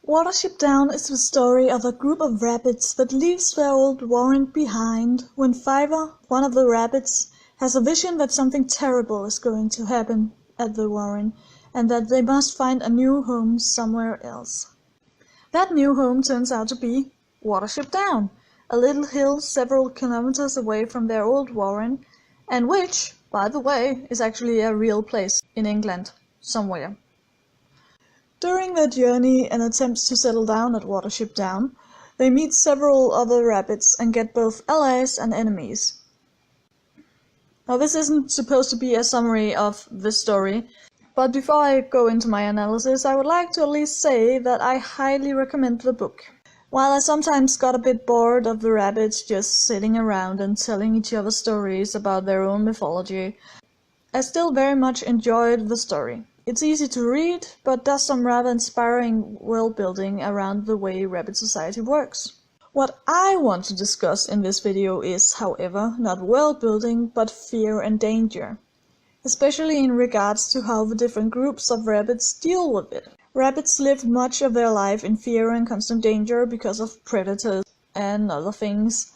Watership Down is the story of a group of rabbits that leaves their old warren behind when Fiver, one of the rabbits, has a vision that something terrible is going to happen at the warren and that they must find a new home somewhere else. That new home turns out to be Watership Down, a little hill several kilometers away from their old warren, and which, by the way, is actually a real place in England, somewhere. During their journey and attempts to settle down at Watership Down, they meet several other rabbits and get both allies and enemies. Now this isn't supposed to be a summary of the story, but before I go into my analysis, I would like to at least say that I highly recommend the book. While I sometimes got a bit bored of the rabbits just sitting around and telling each other stories about their own mythology, I still very much enjoyed the story. It's easy to read, but does some rather inspiring world building around the way rabbit society works. What I want to discuss in this video is, however, not world building, but fear and danger. Especially in regards to how the different groups of rabbits deal with it. Rabbits live much of their life in fear and constant danger because of predators and other things.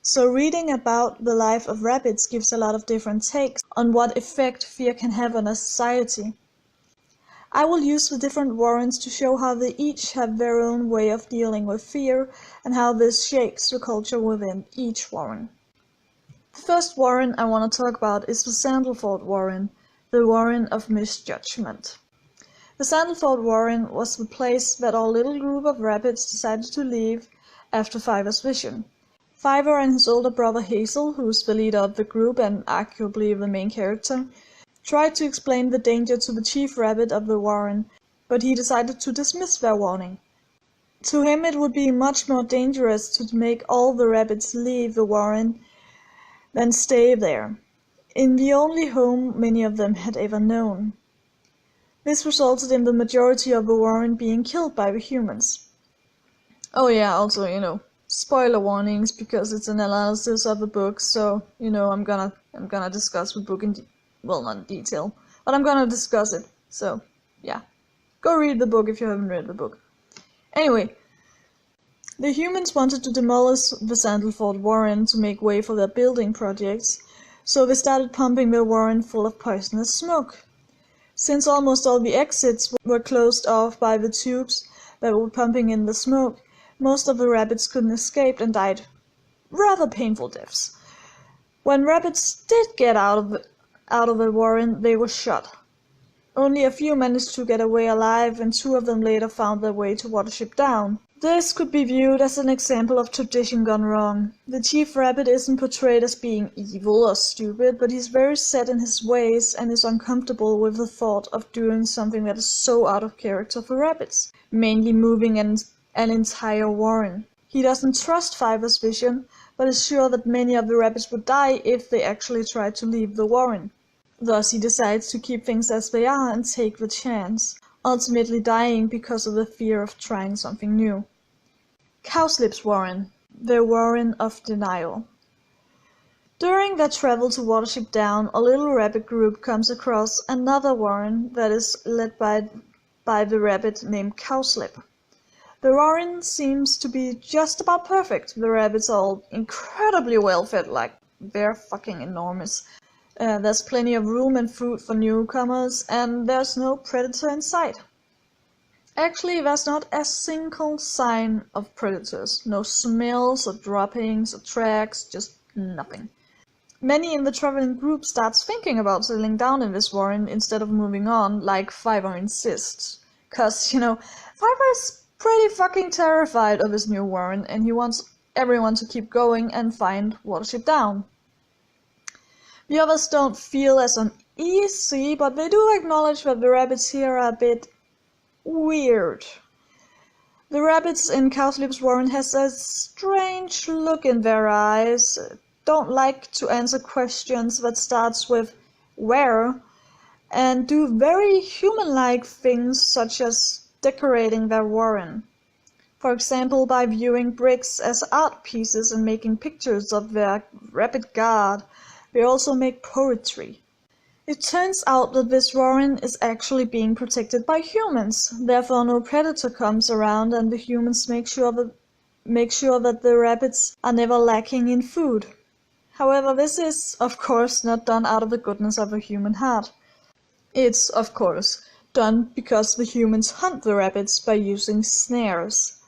So reading about the life of rabbits gives a lot of different takes on what effect fear can have on a society. I will use the different warrens to show how they each have their own way of dealing with fear and how this shapes the culture within each warren. The first warren I want to talk about is the Sandalford Warren, the Warren of Misjudgment. The Sandalford Warren was the place that our little group of rabbits decided to leave after Fiver's vision. Fiver and his older brother Hazel, who is the leader of the group and arguably the main character, tried to explain the danger to the chief rabbit of the warren, but he decided to dismiss their warning. To him it would be much more dangerous to make all the rabbits leave the warren than stay there, in the only home many of them had ever known. This resulted in the majority of the warren being killed by the humans. Oh yeah, also, spoiler warnings because it's an analysis of the book, so, I'm gonna discuss the book well, not in detail, but I'm gonna discuss it, so, yeah. Go read the book if you haven't read the book. Anyway, the humans wanted to demolish the Sandalford Warren to make way for their building projects, so they started pumping their warren full of poisonous smoke. Since almost all the exits were closed off by the tubes that were pumping in the smoke, most of the rabbits couldn't escape and died rather painful deaths. When rabbits did get out of the warren, they were shot. Only a few managed to get away alive, and 2 of them later found their way to Watership Down. This could be viewed as an example of tradition gone wrong. The chief rabbit isn't portrayed as being evil or stupid, but he's very set in his ways and is uncomfortable with the thought of doing something that is so out of character for rabbits, mainly moving an entire warren. He doesn't trust Fiver's vision, but is sure that many of the rabbits would die if they actually tried to leave the warren. Thus he decides to keep things as they are and take the chance, ultimately dying because of the fear of trying something new. Cowslip's Warren, the Warren of Denial. During their travel to Watership Down, a little rabbit group comes across another warren that is led by the rabbit named Cowslip. The warren seems to be just about perfect. The rabbits are all incredibly well fed, like they're fucking enormous. There's plenty of room and food for newcomers, and there's no predator in sight. Actually, there's not a single sign of predators. No smells or droppings or tracks, just nothing. Many in the traveling group starts thinking about settling down in this warren instead of moving on, like Fiver insists. Cause, Fiver is pretty fucking terrified of his new warren, and he wants everyone to keep going and find Watership Down. The others don't feel as uneasy, but they do acknowledge that the rabbits here are a bit weird. The rabbits in Cowslip's warren has a strange look in their eyes, don't like to answer questions that starts with where, and do very human-like things such as decorating their warren. For example, by viewing bricks as art pieces and making pictures of their rabbit god. They also make poetry. It turns out that this warren is actually being protected by humans, therefore no predator comes around and the humans make sure that the rabbits are never lacking in food. However, this is, of course, not done out of the goodness of a human heart. It's, of course, done because the humans hunt the rabbits by using snares.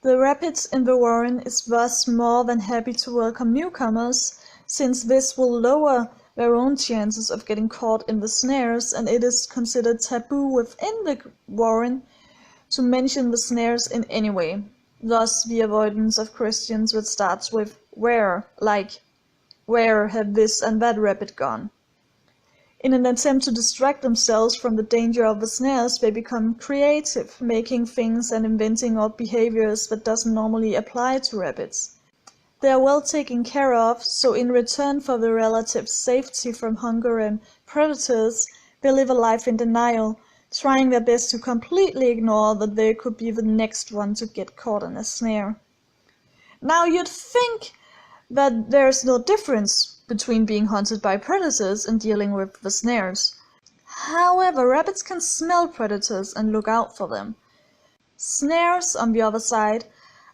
The rabbits in the warren is thus more than happy to welcome newcomers, since this will lower their own chances of getting caught in the snares, and it is considered taboo within the warren to mention the snares in any way. Thus the avoidance of questions which starts with where, like where have this and that rabbit gone? In an attempt to distract themselves from the danger of the snares, they become creative, making things and inventing odd behaviors that doesn't normally apply to rabbits. They are well taken care of, so in return for the relative safety from hunger and predators, they live a life in denial, trying their best to completely ignore that they could be the next one to get caught in a snare. Now you'd think that there's no difference between being hunted by predators and dealing with the snares. However, rabbits can smell predators and look out for them. Snares, on the other side,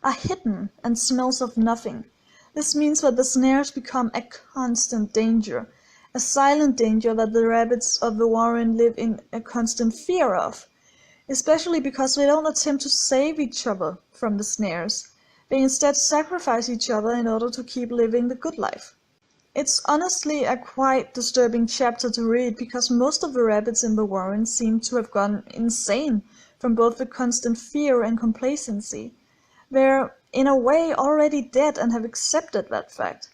are hidden and smells of nothing. This means that the snares become a constant danger, a silent danger that the rabbits of the warren live in a constant fear of, especially because they don't attempt to save each other from the snares. They instead sacrifice each other in order to keep living the good life. It's honestly a quite disturbing chapter to read, because most of the rabbits in the warren seem to have gone insane from both the constant fear and complacency. They're, in a way, already dead and have accepted that fact,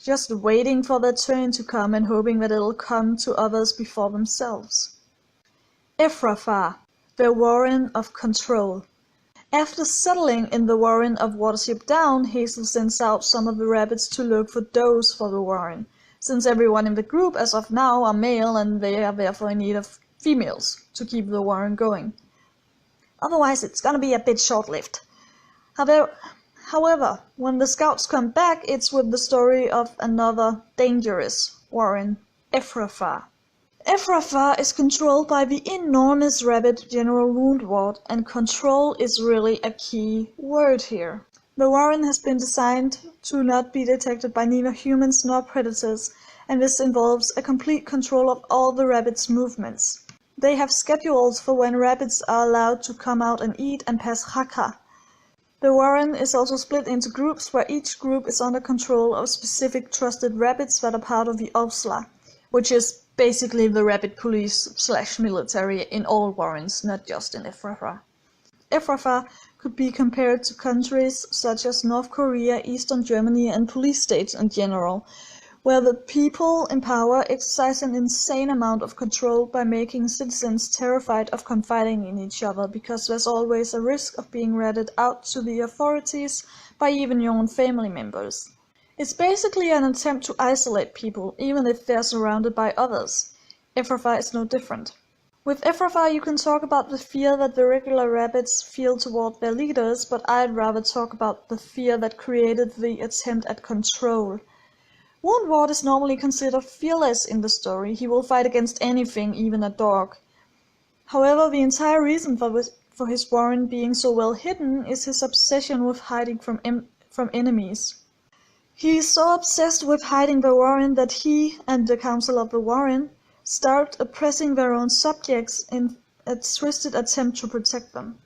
just waiting for their turn to come and hoping that it'll come to others before themselves. Ephrathah, the warren of control. After settling in the warren of Watership Down, Hazel sends out some of the rabbits to look for does for the warren, since everyone in the group as of now are male and they are therefore in need of females to keep the warren going. Otherwise it's gonna be a bit short-lived. However, when the scouts come back, it's with the story of another dangerous warren, Ephrathah. Ephrathah is controlled by the enormous rabbit General Woundwort, and control is really a key word here. The warren has been designed to not be detected by neither humans nor predators, and this involves a complete control of all the rabbits' movements. They have schedules for when rabbits are allowed to come out and eat and pass Hakka. The warren is also split into groups where each group is under control of specific trusted rabbits that are part of the Ovsla, which is basically the rabbit police/military in all warrens, not just in Ephrathah. Ephrathah could be compared to countries such as North Korea, Eastern Germany, and police states in general, where the people in power exercise an insane amount of control by making citizens terrified of confiding in each other, because there's always a risk of being ratted out to the authorities by even your own family members. It's basically an attempt to isolate people, even if they're surrounded by others. Ephrathah is no different. With Ephrathah you can talk about the fear that the regular rabbits feel toward their leaders, but I'd rather talk about the fear that created the attempt at control. Woundwort is normally considered fearless in the story. He will fight against anything, even a dog. However, the entire reason for his warren being so well hidden is his obsession with hiding from enemies. He is so obsessed with hiding the warren that he and the Council of the Warren start oppressing their own subjects in a twisted attempt to protect them.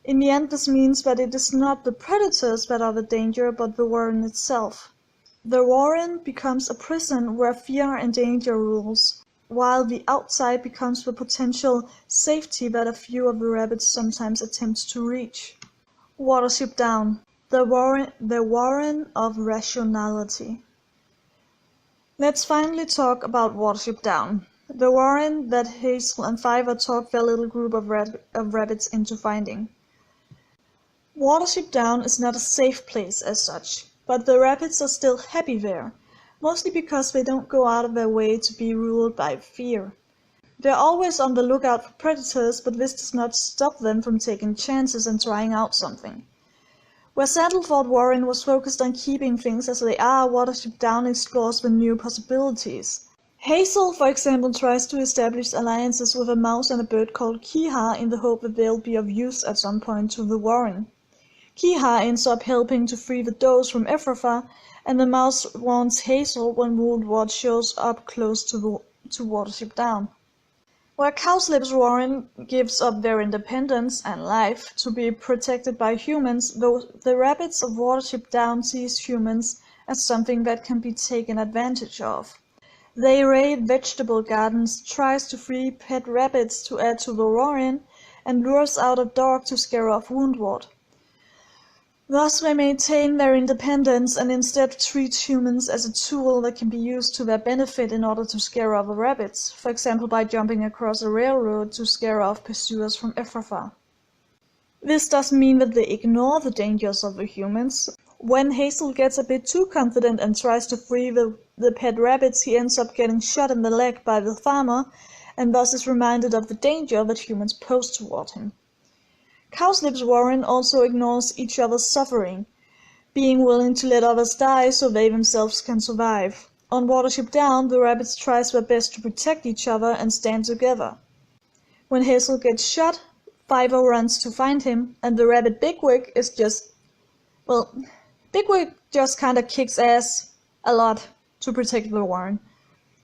In the end, this means that it is not the predators that are the danger, but the warren itself. The warren becomes a prison where fear and danger rules, while the outside becomes the potential safety that a few of the rabbits sometimes attempt to reach. Watership Down, the warren of rationality. Let's finally talk about Watership Down, the warren that Hazel and Fiver talked their little group of rabbits into finding. Watership Down is not a safe place as such, but the rabbits are still happy there, mostly because they don't go out of their way to be ruled by fear. They're always on the lookout for predators, but this does not stop them from taking chances and trying out something. Where Sandalford Warren was focused on keeping things as they are, Watership Down explores the new possibilities. Hazel, for example, tries to establish alliances with a mouse and a bird called Kiha in the hope that they'll be of use at some point to the Warren. Kiha ends up helping to free the does from Ephrafa, and the mouse warns Hazel when Woundwort shows up close to Watership Down. Where Cowslip's Warren gives up their independence and life to be protected by humans, the rabbits of Watership Down sees humans as something that can be taken advantage of. They raid vegetable gardens, tries to free pet rabbits to add to the Warren, and lures out a dog to scare off Woundwort. Thus they maintain their independence and instead treat humans as a tool that can be used to their benefit in order to scare off the rabbits, for example by jumping across a railroad to scare off pursuers from Ephrafa. This doesn't mean that they ignore the dangers of the humans. When Hazel gets a bit too confident and tries to free the pet rabbits, he ends up getting shot in the leg by the farmer, and thus is reminded of the danger that humans pose toward him. Cowslip's Warren also ignores each other's suffering, being willing to let others die so they themselves can survive. On Watership Down, the rabbits try their best to protect each other and stand together. When Hazel gets shot, Fiver runs to find him, and the rabbit Bigwig is Bigwig just kinda kicks ass a lot to protect the Warren.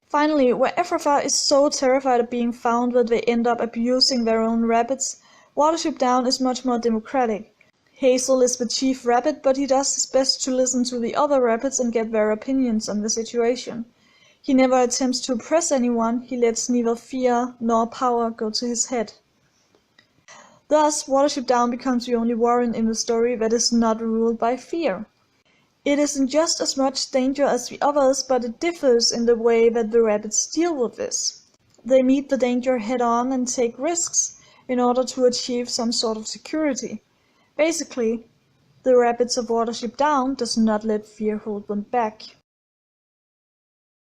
Finally, where Ephrafa is so terrified of being found that they end up abusing their own rabbits, Watership Down is much more democratic. Hazel is the chief rabbit, but he does his best to listen to the other rabbits and get their opinions on the situation. He never attempts to oppress anyone, he lets neither fear nor power go to his head. Thus, Watership Down becomes the only Warren in the story that is not ruled by fear. It isn't just as much danger as the others, but it differs in the way that the rabbits deal with this. They meet the danger head-on and take risks in order to achieve some sort of security. Basically, the rabbits of Watership Down does not let fear hold them back.